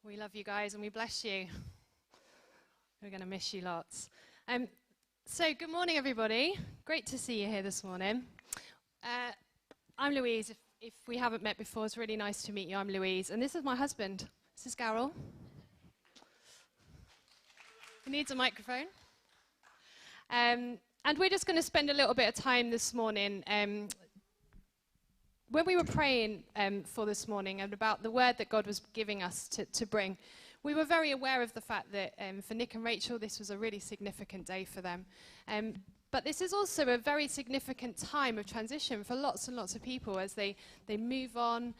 We love you guys and we bless you. We're going to miss you lots. So good morning, everybody. Great to see you here this morning. I'm Louise. If we haven't met before, it's really nice to meet you. I'm Louise. And this is my husband. This is Garryl. He needs a microphone. And we're just going to spend a little bit of time this morning. When we were praying for this morning and about the word that God was giving us to bring, we were very aware of the fact that for Nick and Rachel, this was a really significant day for them. But this is also a very significant time of transition for lots and lots of people as they move on,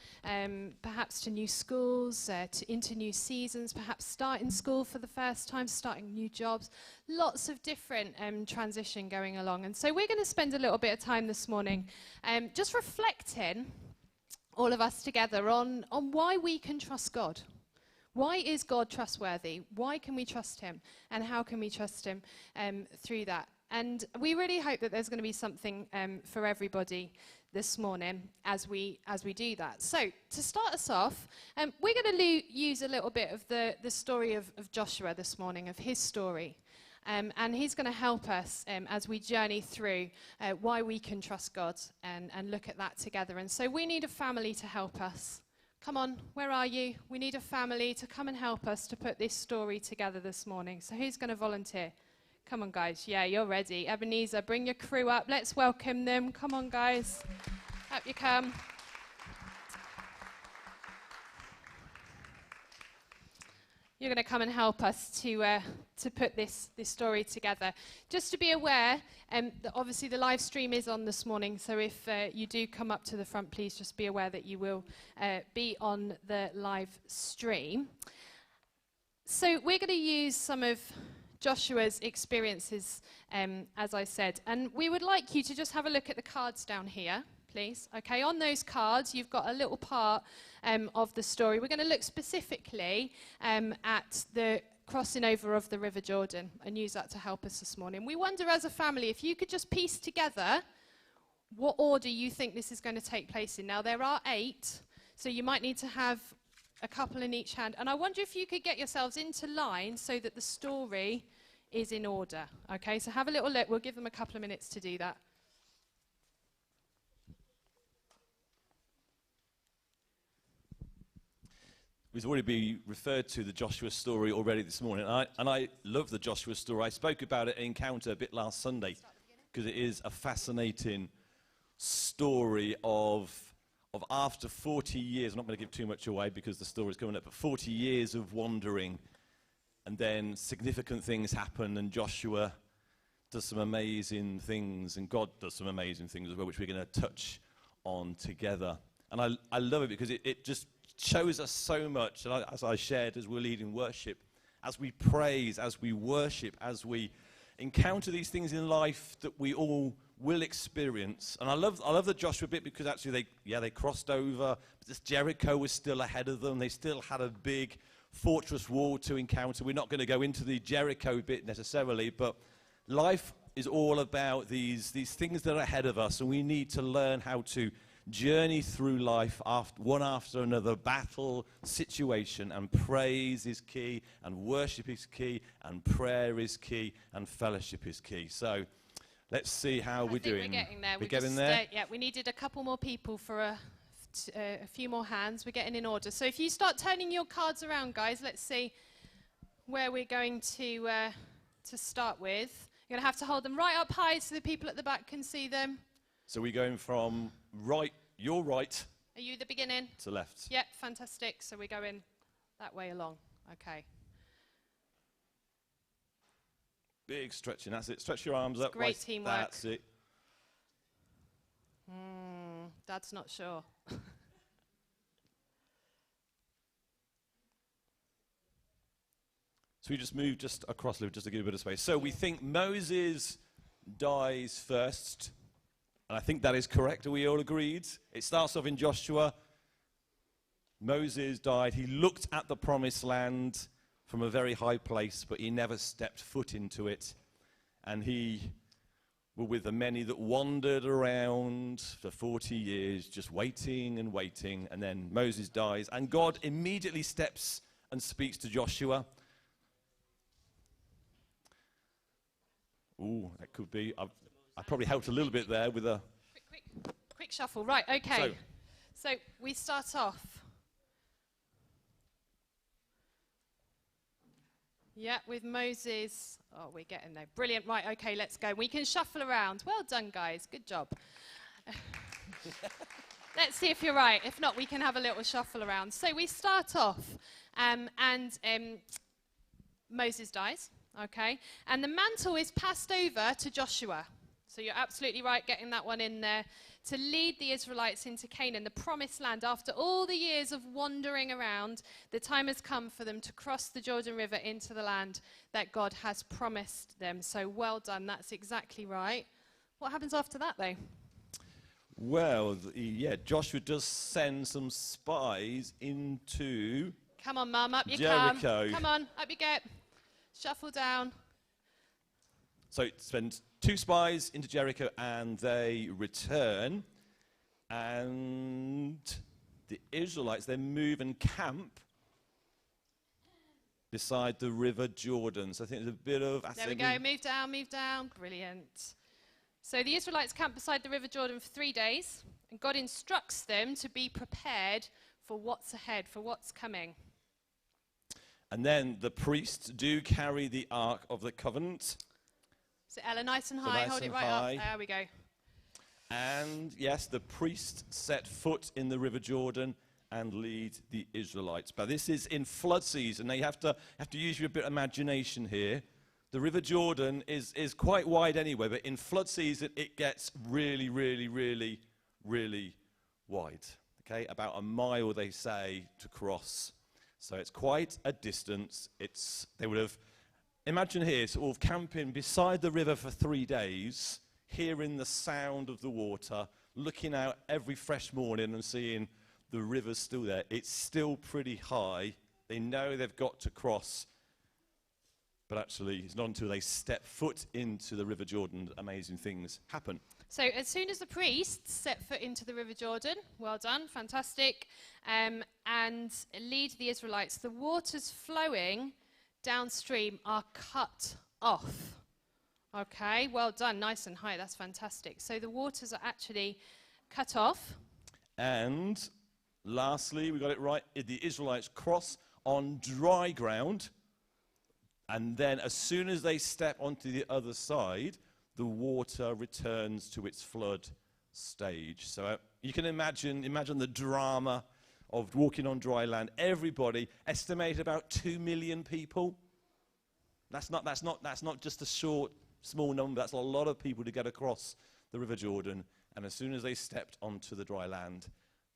perhaps to new schools, into new seasons, perhaps starting school for the first time, starting new jobs. Lots of different transition going along. And so we're going to spend a little bit of time this morning just reflecting, all of us together, on why we can trust God. Why is God trustworthy? Why can we trust him? And how can we trust him through that? And we really hope that there's going to be something for everybody this morning as we do that. So to start us off, we're going to use a little bit of the story of Joshua this morning, of his story. And he's going to help us as we journey through why we can trust God and look at that together. And so we need a family to help us. Come on, where are you? We need a family to come and help us to put this story together this morning. So who's going to volunteer? Come on, guys. Yeah, you're ready. Ebenezer, bring your crew up. Let's welcome them. Come on, guys. Up you come. You're going to come and help us to put this story together. Just to be aware, that obviously the live stream is on this morning, so if you do come up to the front, please just be aware that you will be on the live stream. So we're going to use some of Joshua's experiences, as I said, and we would like you to just have a look at the cards down here, please. Okay, on those cards, you've got a little part of the story. We're going to look specifically at the crossing over of the River Jordan and use that to help us this morning. We wonder as a family if you could just piece together what order you think this is going to take place in. Now, there are 8, so you might need to have a couple in each hand. And I wonder if you could get yourselves into line so that the story is in order. Okay, so have a little look. We'll give them a couple of minutes to do that. We've already been referred to the Joshua story already this morning. And I love the Joshua story. I spoke about it at Encounter a bit last Sunday because it is a fascinating story of after 40 years, I'm not going to give too much away because the story's coming up, but 40 years of wandering, and then significant things happen, and Joshua does some amazing things, and God does some amazing things as well, which we're going to touch on together. And I love it because it just shows us so much, and as I shared as we're leading worship, as we praise, as we worship, as we encounter these things in life that we all will experience. And I love the Joshua bit because actually they crossed over, but this Jericho was still ahead of them. They still had a big fortress wall to encounter. We're not going to go into the Jericho bit necessarily, but life is all about these things that are ahead of us, and we need to learn how to journey through life one after another, battle, situation, and praise is key, and worship is key, and prayer is key, and fellowship is key. So let's see how we're doing. We're getting there. We're getting there? Yeah, we needed a couple more people for a few more hands. We're getting in order. So if you start turning your cards around, guys, let's see where we're going to start with. You're going to have to hold them right up high so the people at the back can see them. So we're going from right, your right. Are you the beginning? To left. Yep, fantastic. So we're going that way along. Okay. Big stretching, that's it. Stretch your arms up. Great teamwork. That's it. Dad's not sure. So we just move just across, just to give a bit of space. So we think Moses dies first, and I think that is correct. Are we all agreed? It starts off in Joshua. Moses died. He looked at the promised land from a very high place, but he never stepped foot into it. And he were with the many that wandered around for 40 years, just waiting and waiting. And then Moses dies, and God immediately steps and speaks to Joshua. Ooh, that could be. I probably helped a little bit there with a... Quick shuffle. Right, okay. So we start off. Yeah, with Moses. Oh, we're getting there. Brilliant. Right, okay, let's go. We can shuffle around. Well done, guys. Good job. Let's see if you're right. If not, we can have a little shuffle around. So we start off, and Moses dies, okay? And the mantle is passed over to Joshua. So you're absolutely right getting that one in there. To lead the Israelites into Canaan, the promised land. After all the years of wandering around, the time has come for them to cross the Jordan River into the land that God has promised them. So well done. That's exactly right. What happens after that, though? Well, yeah, Joshua does send some spies into... Come on, Mum, up you Jericho. Come on, up you get. Shuffle down. So it sends 2 spies into Jericho, and they return. And the Israelites, they move and camp beside the River Jordan. So I think there's a bit of... There we go, move down. Brilliant. So the Israelites camp beside the River Jordan for 3 days, and God instructs them to be prepared for what's ahead, for what's coming. And then the priests do carry the Ark of the Covenant. So Ella, nice and high, hold it right up. There we go. And yes, the priests set foot in the River Jordan and lead the Israelites. But this is in flood season. Now you have to use your bit of imagination here. The River Jordan is quite wide anyway, but in flood season it gets really, really, really, really wide. Okay, about a mile they say to cross. So it's quite a distance. They would have, imagine here, sort of camping beside the river for 3 days, hearing the sound of the water, looking out every fresh morning and seeing the river's still there. It's still pretty high. They know they've got to cross. But actually, it's not until they step foot into the River Jordan that amazing things happen. So as soon as the priests set foot into the River Jordan, well done, fantastic, and lead the Israelites, the waters flowing downstream are cut off. Okay, well done, nice and high, that's fantastic. So the waters are actually cut off. And lastly, we got it right, the Israelites cross on dry ground. And then as soon as they step onto the other side, the water returns to its flood stage. So you can imagine the drama of walking on dry land. Everybody, estimate about 2 million people. That's not just a small number. That's a lot of people to get across the River Jordan. And as soon as they stepped onto the dry land,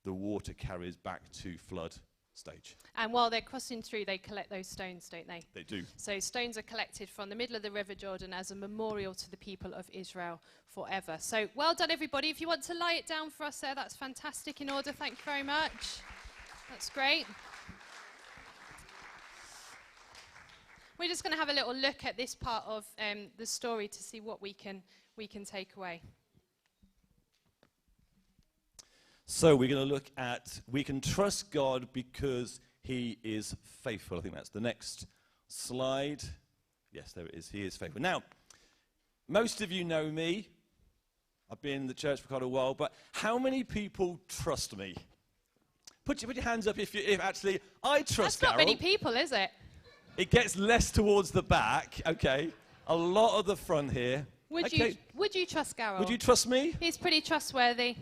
the water carries back to flood stage. And while they're crossing through, they collect those stones, don't they? They do. So stones are collected from the middle of the River Jordan as a memorial to the people of Israel forever. So well done, everybody. If you want to lie it down for us there, that's fantastic. In order, thank you very much. That's great. We're just going to have a little look at this part of the story to see what we can take away. So we're going to look at, we can trust God because he is faithful. I think that's the next slide. Yes, there it is. He is faithful. Now, most of you know me. I've been in the church for quite a while, but how many people trust me? Put your hands up if actually I trust Garryl. That's not many people, is it? It gets less towards the back, okay. A lot of the front here. Would you trust Garryl? Would you trust me? He's pretty trustworthy.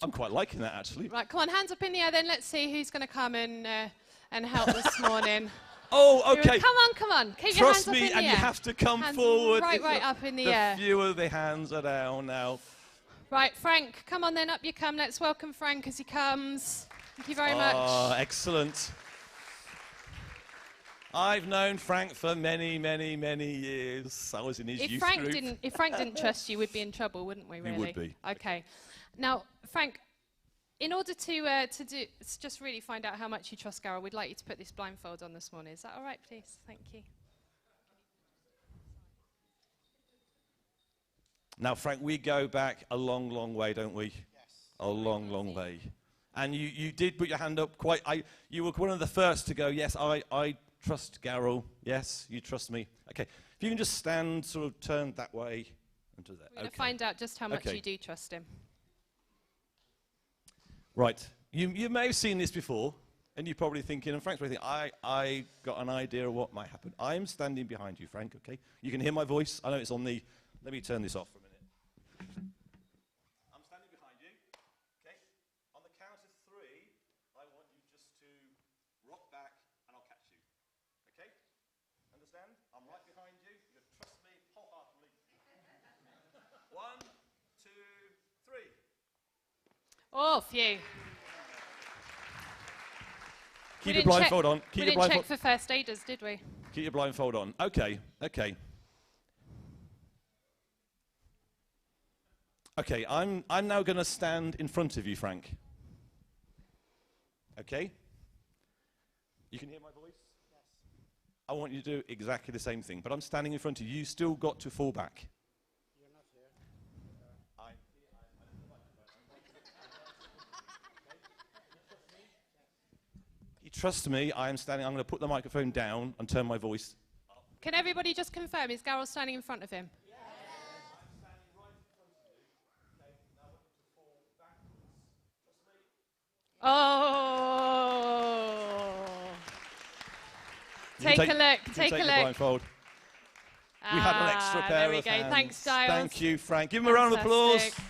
I'm quite liking that, actually. Right, come on, hands up in the air then. Let's see who's going to come and help this morning. Oh, okay. Come on. Keep Trust your hands up in me, the and air. you have to come forward. Right up in the air. The fewer the hands are down now. Right, Frank, come on then, up you come. Let's welcome Frank as he comes. Thank you very much. Oh, excellent. I've known Frank for many, many, many years. I was in his youth group. If Frank didn't trust you, we'd be in trouble, wouldn't we, really? We would be. Okay. Now, Frank, in order to just really find out how much you trust Garryl, we'd like you to put this blindfold on this morning. Is that all right, please? Thank you. Now, Frank, we go back a long, long way, don't we? Yes. A long, long way. And you did put your hand up you were one of the first to go, yes, I trust Garryl. Yes, you trust me. Okay, if you can just stand, sort of turn that way and do that. We're going to find out just how much you do trust him. Right, you may have seen this before, and you're probably thinking, and Frank's probably thinking, I got an idea of what might happen. I'm standing behind you, Frank, okay? You can hear my voice. I know it's on the, let me turn this off for a minute. I'm standing behind you, okay? On the count of 3, I want you just to rock back, and I'll catch you, okay? Understand? I'm right behind you. You can trust me wholeheartedly. 1, 2, 3. Oh, phew. Keep your blindfold on. We didn't check for first aiders, did we? Keep your blindfold on. Okay. Okay, I'm now going to stand in front of you, Frank. Okay? You can hear my voice? Yes. I want you to do exactly the same thing, but I'm standing in front of you. You still got to fall back. You're not here. You trust me, I am standing. I'm going to put the microphone down and turn my voice up. Can everybody just confirm, is Garryl standing in front of him? Yes. I'm standing right in front of you. Okay, now I want you to fall backwards. Trust me. Oh. Take a look. Take a look. Blindfold. We had an extra pair there we of go. hands. Thanks, Giles. Thank you, Frank. Give him a round of applause. Fantastic.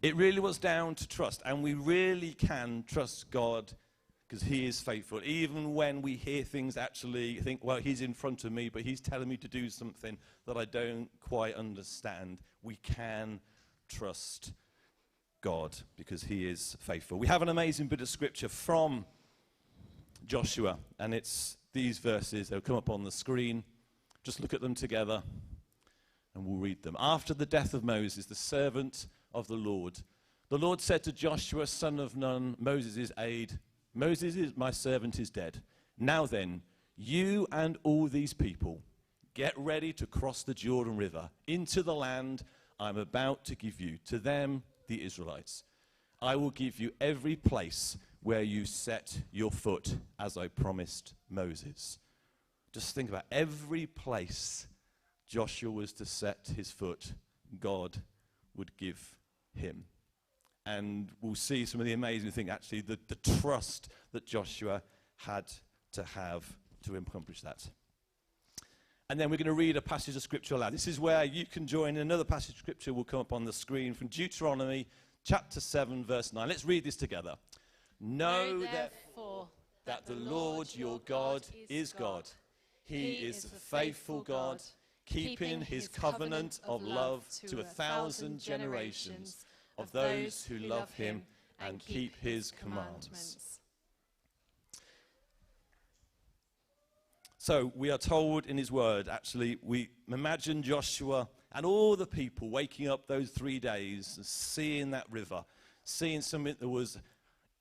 It really was down to trust, and we really can trust God because he is faithful. Even when we hear things, actually think, well, he's in front of me, but he's telling me to do something that I don't quite understand. We can trust God because he is faithful. We have an amazing bit of scripture from Joshua, and it's these verses. They'll come up on the screen. Just look at them together, and we'll read them. After the death of Moses, the servant of the Lord said to Joshua, son of Nun, Moses' aide, Moses, my servant, is dead. Now then, you and all these people, get ready to cross the Jordan River into the land I'm about to give you, to them, the Israelites. I will give you every place where you set your foot, as I promised Moses. Just think about every place Joshua was to set his foot, God would give him. And we'll see some of the amazing thing, actually, the trust that Joshua had to have to accomplish that. And then we're going to read a passage of scripture aloud. This is where you can join. Another passage of scripture will come up on the screen from Deuteronomy chapter 7, verse 9. Let's read this together. Know therefore that the Lord your God is God. He is a faithful God, keeping his covenant of love to 1,000 generations of those who love him and keep his commandments. So we are told in his word, actually, we imagine Joshua and all the people waking up those 3 days and seeing that river, seeing something that was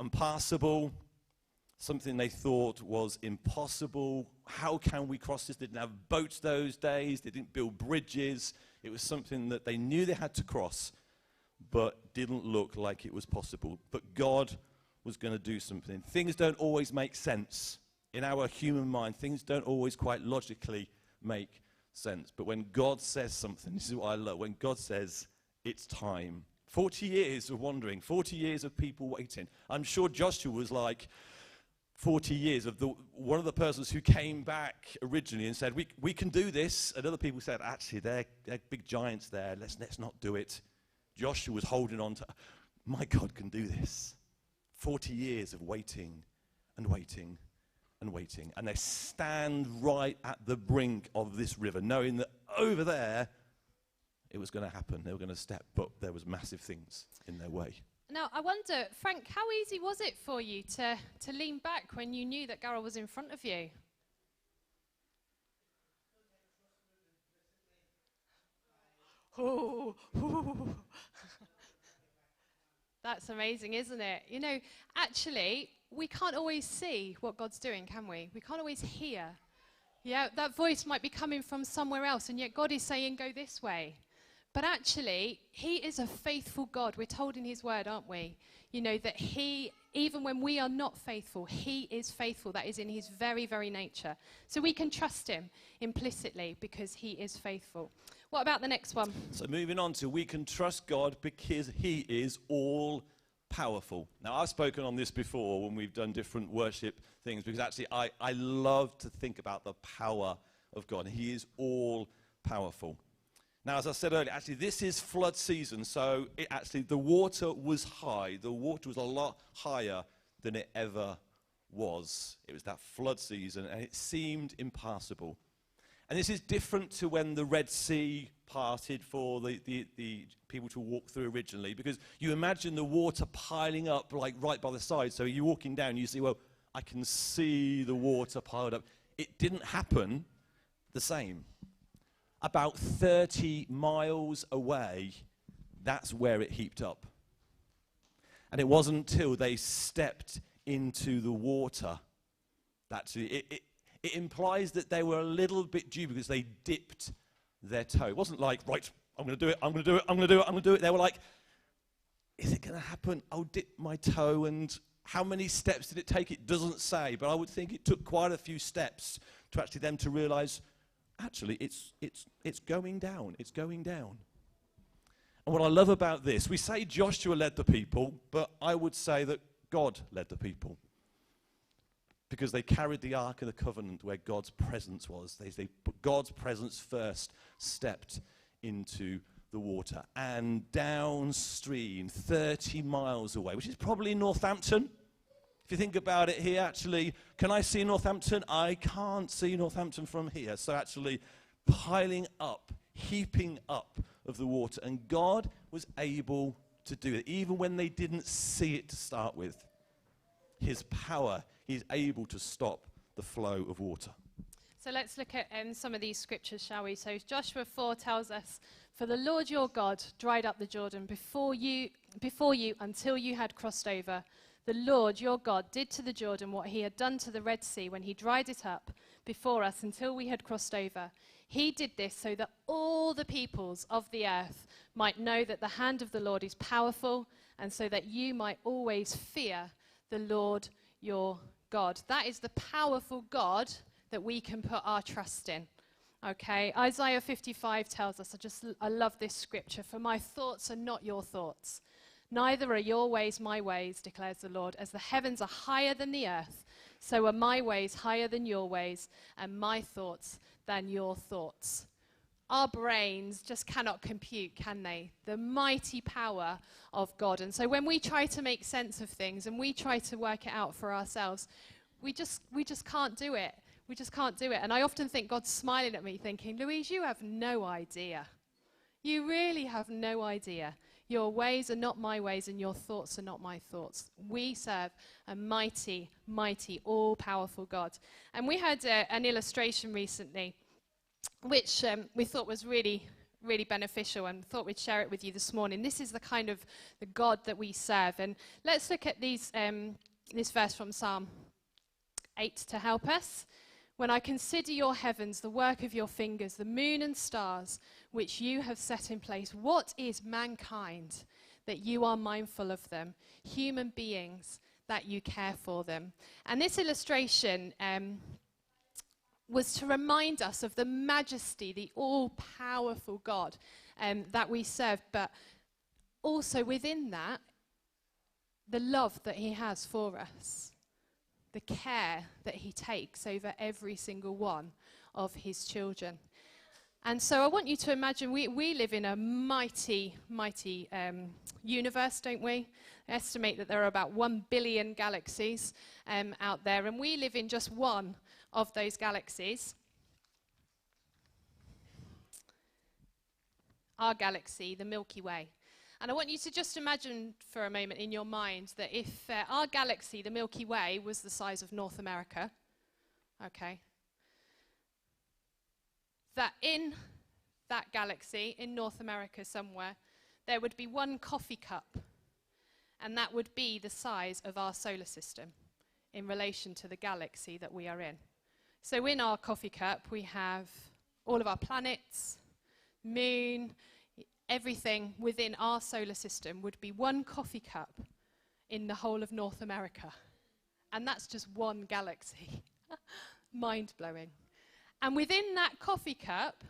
impassable, something they thought was impossible. How can we cross this? They didn't have boats those days. They didn't build bridges. It was something that they knew they had to cross, but didn't look like it was possible. But God was going to do something. Things don't always make sense. In our human mind, things don't always quite logically make sense. But when God says something, this is what I love, when God says, it's time. 40 years of wandering, 40 years of people waiting. I'm sure Joshua was like 40 years of one of the persons who came back originally and said, we can do this. And other people said, actually, they're big giants there. Let's not do it. Joshua was holding on to, my God can do this. 40 years of waiting and waiting and waiting. And they stand right at the brink of this river, knowing that over there, it was going to happen. They were going to step, but there was massive things in their way. Now, I wonder, Frank, how easy was it for you to lean back when you knew that Garryl was in front of you? Oh, that's amazing, isn't it? You know, actually, we can't always see what God's doing, can we? We can't always hear Yeah, that voice might be coming from somewhere else, and yet God is saying, go this way. But actually, he is a faithful God. We're told in his word, aren't we? You know, that he, even when we are not faithful, he is faithful. That is in his very, very nature. So we can trust him implicitly because he is faithful. What about the next one? So moving on to, we can trust God because he is all powerful. Now, I've spoken on this before when we've done different worship things, because actually I love to think about the power of God. He is all powerful. Now, as I said earlier, actually this is flood season, so the water was high. The water was a lot higher than it ever was. It was that flood season, and it seemed impassable. And this is different to when the Red Sea parted for the people to walk through originally, because you imagine the water piling up like right by the side. So you're walking down, you see, well, I can see the water piled up. It didn't happen the same. About 30 miles away, that's where it heaped up. And it wasn't until they stepped into the water that it implies that they were a little bit due because they dipped their toe. It wasn't like, right, I'm going to do it, I'm going to do it, I'm going to do it, I'm going to do it. They were like, is it going to happen? I'll dip my toe. And how many steps did it take? It doesn't say, but I would think it took quite a few steps to actually them to realize, actually, it's going down. It's going down. And what I love about this, we say Joshua led the people, but I would say that God led the people. Because they carried the Ark of the Covenant where God's presence was. They put God's presence first, stepped into the water. And downstream, 30 miles away, which is probably Northampton. If you think about it here, actually, can I see Northampton? I can't see Northampton from here. So actually, piling up, heaping up of the water. And God was able to do it, even when they didn't see it to start with. His power, he's able to stop the flow of water. So let's look at some of these scriptures, shall we? So Joshua 4 tells us, for the Lord your God dried up the Jordan before you until you had crossed over. The Lord your God did to the Jordan what he had done to the Red Sea when he dried it up before us until we had crossed over. He did this so that all the peoples of the earth might know that the hand of the Lord is powerful, and so that you might always fear the Lord your God. That is the powerful God that we can put our trust in. Okay, Isaiah 55 tells us, I love this scripture, for my thoughts are not your thoughts. Neither are your ways my ways, declares the Lord. As the heavens are higher than the earth, so are my ways higher than your ways, and my thoughts than your thoughts. Our brains just cannot compute, can they? The mighty power of God. And so when we try to make sense of things and we try to work it out for ourselves, we just can't do it. We just can't do it. And I often think God's smiling at me thinking, Louise, you have no idea. You really have no idea. Your ways are not my ways and your thoughts are not my thoughts. We serve a mighty, mighty, all-powerful God. And we had an illustration recently which we thought was really, really beneficial and thought we'd share it with you this morning. This is the kind of the God that we serve. And let's look at this verse from Psalm 8 to help us. When I consider your heavens, the work of your fingers, the moon and stars, which you have set in place, what is mankind that you are mindful of them? Human beings that you care for them. And this illustration was to remind us of the majesty, the all-powerful God that we serve, but also within that, the love that he has for us, the care that he takes over every single one of his children. And so I want you to imagine we live in a mighty, mighty universe, don't we? I estimate that there are about 1 billion galaxies out there, and we live in just one of those galaxies. Our galaxy, the Milky Way. And I want you to just imagine for a moment in your mind that if our galaxy, the Milky Way, was the size of North America, okay, that in that galaxy, in North America somewhere, there would be one coffee cup, and that would be the size of our solar system in relation to the galaxy that we are in. So in our coffee cup, we have all of our planets, moon, everything within our solar system would be one coffee cup in the whole of North America. And that's just one galaxy. Mind-blowing. And within that coffee cup,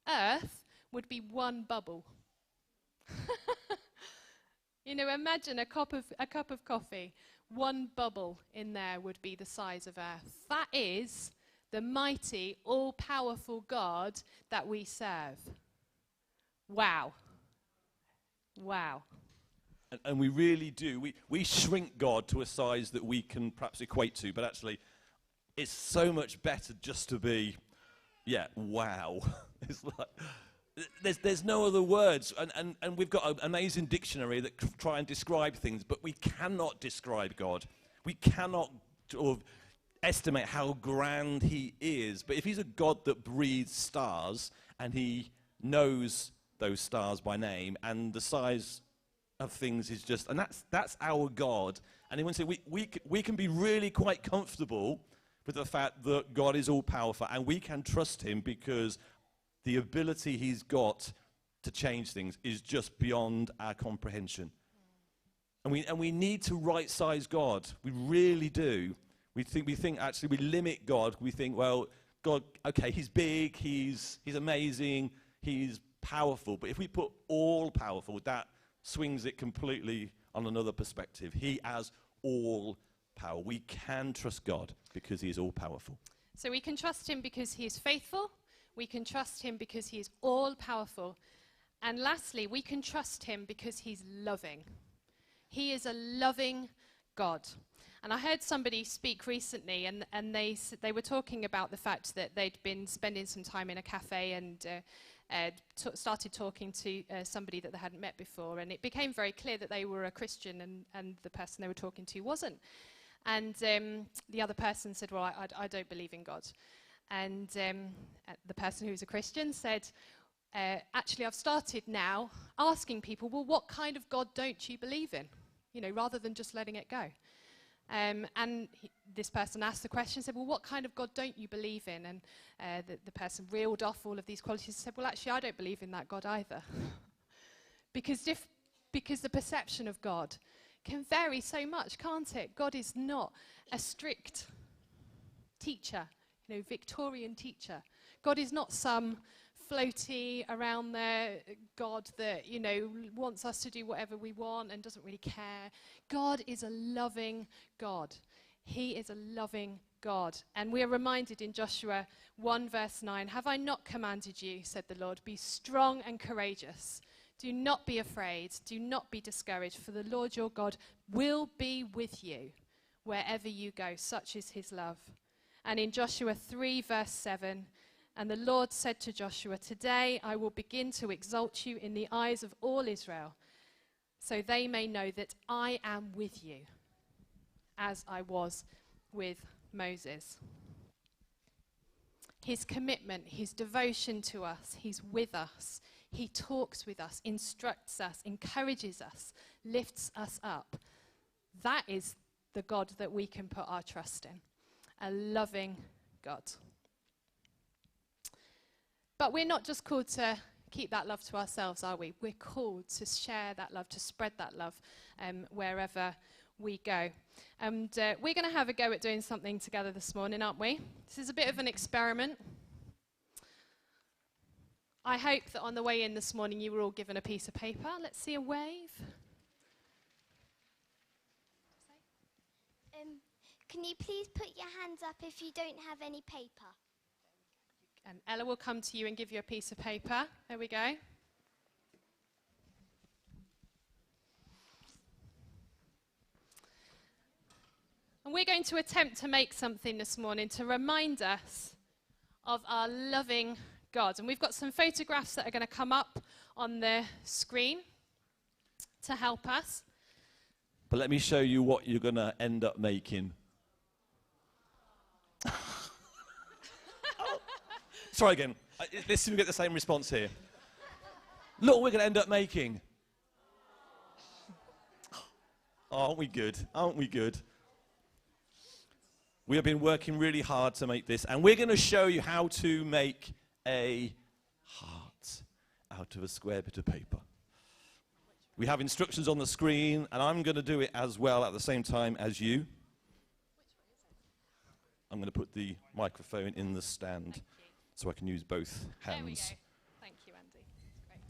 Earth would be one bubble. You know, imagine a cup of coffee. One bubble in there would be the size of Earth. That is the mighty, all-powerful God that we serve. Wow. Wow. And we really do. We shrink God to a size that we can perhaps equate to, but actually it's so much better just to be, wow. It's like, there's no other words. And we've got an amazing dictionary that try and describe things, but we cannot describe God. We cannot sort of estimate how grand he is. But if he's a God that breathes stars, and he knows those stars by name, and the size of things is just, and that's our God. And he wants to say we can be really quite comfortable with the fact that God is all powerful, and we can trust him because the ability he's got to change things is just beyond our comprehension. And we need to right-size God. We really do. We think actually we limit God. We think, well, God, okay, he's big, he's amazing, he's powerful. But if we put all powerful, that swings it completely on another perspective. He has all power. We can trust God because he is all powerful. So we can trust him because he is faithful. We can trust him because he is all powerful. And lastly, we can trust him because he's loving. He is a loving God. And I heard somebody speak recently, and they were talking about the fact that they'd been spending some time in a cafe and started talking to somebody that they hadn't met before. And it became very clear that they were a Christian, and the person they were talking to wasn't. And the other person said, well, I don't believe in God. And the person who's a Christian said, actually, I've started now asking people, well, what kind of God don't you believe in? You know, rather than just letting it go. And this person asked the question, said, well, what kind of God don't you believe in? And the person reeled off all of these qualities and said, well, actually, I don't believe in that God either. because the perception of God can vary so much, can't it? God is not a strict teacher, you know, Victorian teacher. God is not some floaty around there God that, you know, wants us to do whatever we want and doesn't really care. God is a loving God. He is a loving God. And we are reminded in Joshua 1 verse 9, have I not commanded you, said the Lord, be strong and courageous. Do not be afraid. Do not be discouraged, for the Lord your God will be with you wherever you go. Such is his love. And in Joshua 3 verse 7, and the Lord said to Joshua, today I will begin to exalt you in the eyes of all Israel, so they may know that I am with you, as I was with Moses. His commitment, his devotion to us, he's with us. He talks with us, instructs us, encourages us, lifts us up. That is the God that we can put our trust in, a loving God. But we're not just called to keep that love to ourselves, are we? We're called to share that love, to spread that love wherever we go. And we're going to have a go at doing something together this morning, aren't we? This is a bit of an experiment. I hope that on the way in this morning you were all given a piece of paper. Let's see a wave. Can you please put your hands up if you don't have any paper? And Ella will come to you and give you a piece of paper. There we go. And we're going to attempt to make something this morning to remind us of our loving God. And we've got some photographs that are going to come up on the screen to help us. But let me show you what you're going to end up making. Try again. Let's see if we get the same response here. Look what we're going to end up making. Oh, aren't we good? Aren't we good? We have been working really hard to make this, and we're going to show you how to make a heart out of a square bit of paper. We have instructions on the screen, and I'm going to do it as well at the same time as you. I'm going to put the microphone in the stand so I can use both hands. There we go. Thank you, Andy.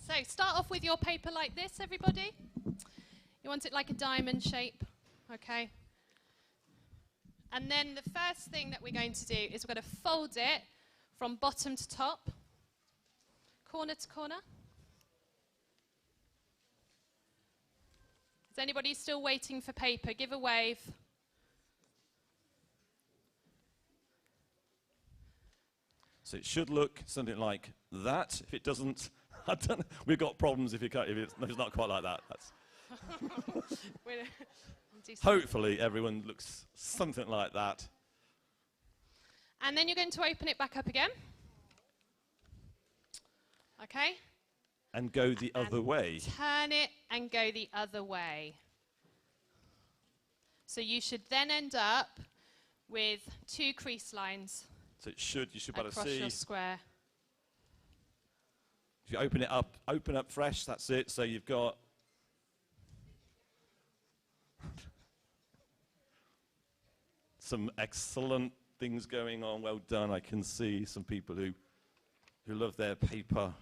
Great. So start off with your paper like this, everybody. You want it like a diamond shape, okay? And then the first thing that we're going to do is we're going to fold it from bottom to top, corner to corner. Is anybody still waiting for paper? Give a wave. So it should look something like that. If it doesn't, I don't know. We've got problems if it's not quite like that. That's hopefully everyone looks something like that. And then you're going to open it back up again. Okay? And go the other way. Turn it and go the other way. So you should then end up with 2 crease lines. So you should be able to across see. your square. If you open up fresh, that's it. So you've got some excellent things going on. Well done. I can see some people who love their paper.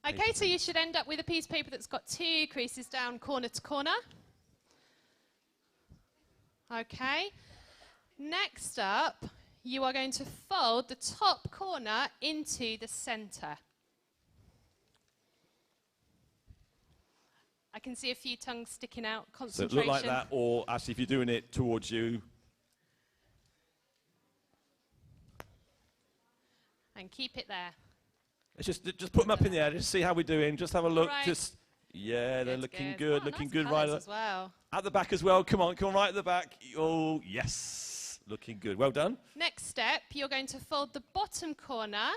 Okay, so you should end up with a piece of paper that's got 2 creases down corner to corner. Okay. Next up, you are going to fold the top corner into the center. I can see a few tongues sticking out. Concentration. So it look like that, or actually if you're doing it towards you. And keep it there. Let's just put them up in the air. Just see how we're doing. Just have a look. Right. Just they're looking good. Oh, looking nice good colours right as well. at the back as well. Come on, right at the back. Oh yes, looking good. Well done. Next step, you're going to fold the bottom corner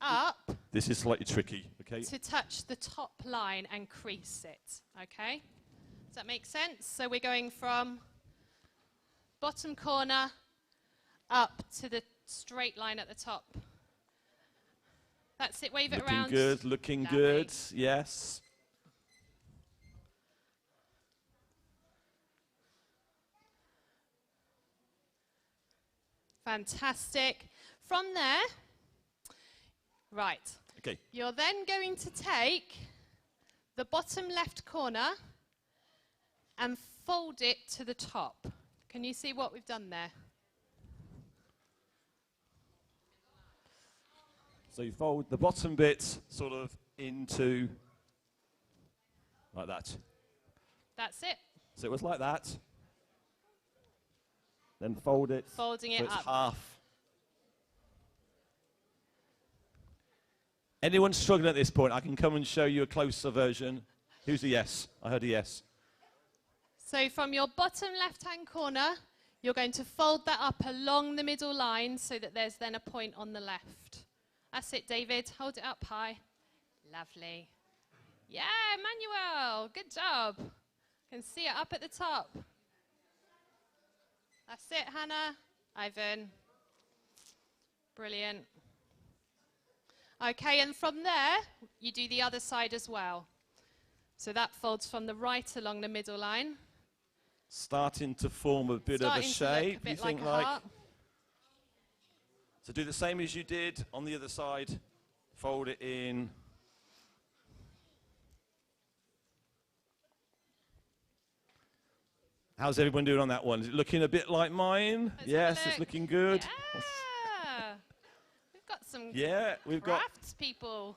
up. This is slightly tricky. Okay. To touch the top line and crease it. Okay. Does that make sense? So we're going from bottom corner up to the straight line at the top. That's it, wave it around. Looking good, yes. Fantastic. From there, right. Okay. You're then going to take the bottom left corner and fold it to the top. Can you see what we've done there? So you fold the bottom bit sort of into, like that. That's it. So it was like that. Then fold it. Folding it so it's up. half. Anyone struggling at this point, I can come and show you a closer version. Who's a yes? I heard a yes. So from your bottom left-hand corner, you're going to fold that up along the middle line so that there's then a point on the left. That's it, David. Hold it up high. Lovely. Yeah, Emmanuel. Good job. Can see it up at the top. That's it, Hannah. Ivan. Brilliant. Okay, and from there, you do the other side as well. So that folds from the right along the middle line. Starting to form a bit of a shape. You think like? So do the same as you did on the other side. Fold it in. How's everyone doing on that one? Is it looking a bit like mine? Yes, it's looking good. Yeah. We've got some we've crafts people.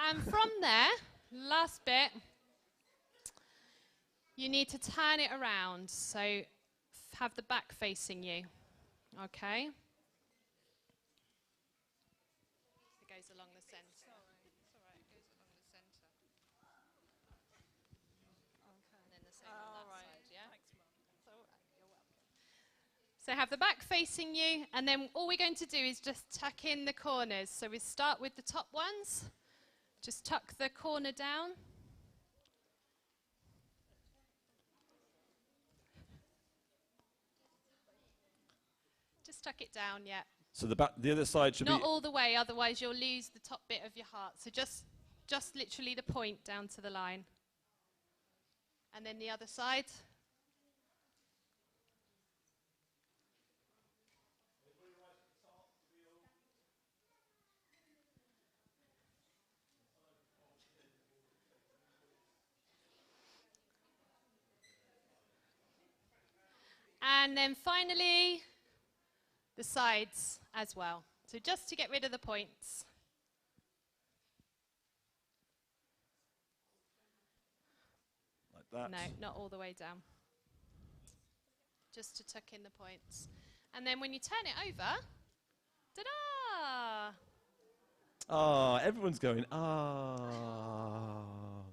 And from there, last bit, you need to turn it around. So have the back facing you. Okay? It goes along the centre. It's all right, it goes along the centre. Okay. And then the same on that side, yeah? Thanks, Mum. It's all right, you're welcome. So have the back facing you, and then all we're going to do is just tuck in the corners. So we start with the top ones. Just tuck the corner down. Just tuck it down, yeah. So the other side should Not be... all the way, otherwise you'll lose the top bit of your heart. So just literally the point down to the line. And then the other side. And then finally, the sides as well. So just to get rid of the points. Like that. No, not all the way down. Just to tuck in the points. And then when you turn it over, ta-da! Ah, everyone's going, ah.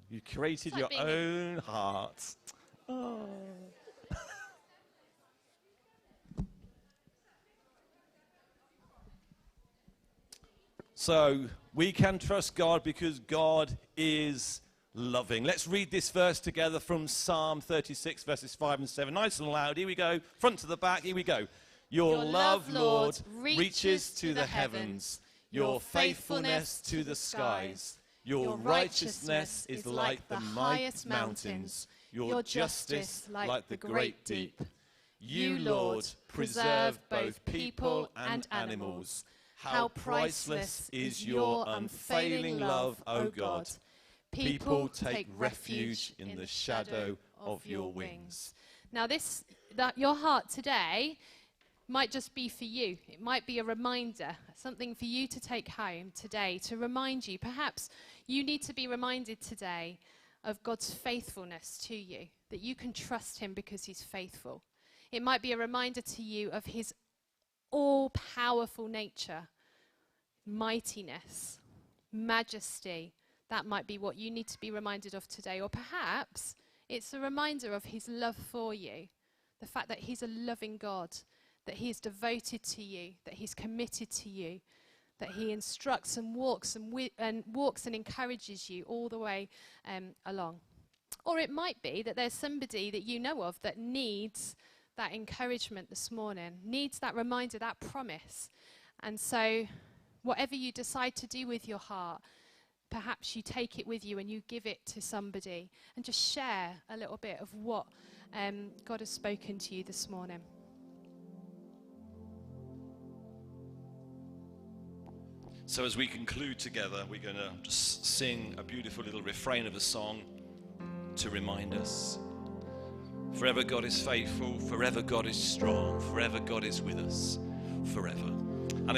You created It's like your own heart. Ah. So, we can trust God because God is loving. Let's read this verse together from Psalm 36, verses 5 and 7. Nice and loud. Here we go. Front to the back. Here we go. Your love, Lord, reaches to the heavens. Your faithfulness to the skies. Your righteousness is like the highest mountains. Your justice like the great deep. You, Lord, preserve both people and animals. How priceless is your unfailing love, O God. People take refuge in the shadow of your wings. Now your heart today might just be for you. It might be a reminder, something for you to take home today to remind you. Perhaps you need to be reminded today of God's faithfulness to you, that you can trust him because he's faithful. It might be a reminder to you of his all-powerful nature, mightiness, majesty. That might be what you need to be reminded of today. Or perhaps it's a reminder of his love for you, the fact that he's a loving God, that he is devoted to you, that he's committed to you, that he instructs and walks and encourages you all the way along. Or it might be that there's somebody that you know of that needs that encouragement this morning, needs that reminder, that promise. And so whatever you decide to do with your heart, perhaps you take it with you and you give it to somebody and just share a little bit of what God has spoken to you this morning. So as we conclude together, we're going to just sing a beautiful little refrain of a song to remind us. Forever God is faithful, forever God is strong, forever God is with us, forever. And